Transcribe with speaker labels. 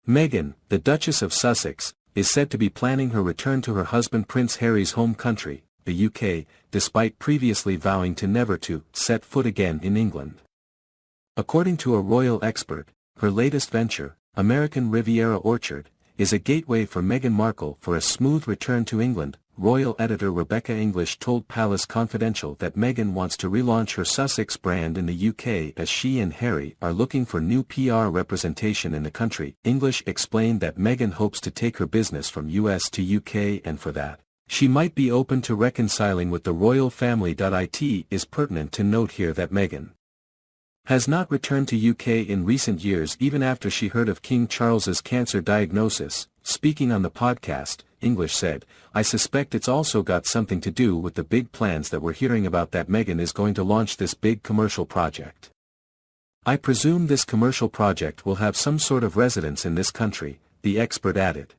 Speaker 1: Meghan, the Duchess of Sussex, is said to be planning her return to her husband Prince Harry's home country, the UK, despite previously vowing to never to set foot again in England. According to a royal expert, her latest venture, American Riviera Orchard, is a gateway for Meghan Markle for a smooth return to England. Royal editor Rebecca English told Palace Confidential that Meghan wants to relaunch her Sussex brand in the UK as she and Harry are looking for new PR representation in the country. English explained that Meghan hopes to take her business from US to UK, and for that, she might be open to reconciling with the royal family. It is pertinent to note here that Meghan has not returned to UK in recent years even after she heard of King Charles's cancer diagnosis. Speaking on the podcast, English said, "I suspect it's also got something to do with the big plans that we're hearing about, that Meghan is going to launch this big commercial project. I presume this commercial project will have some sort of residence in this country," the expert added.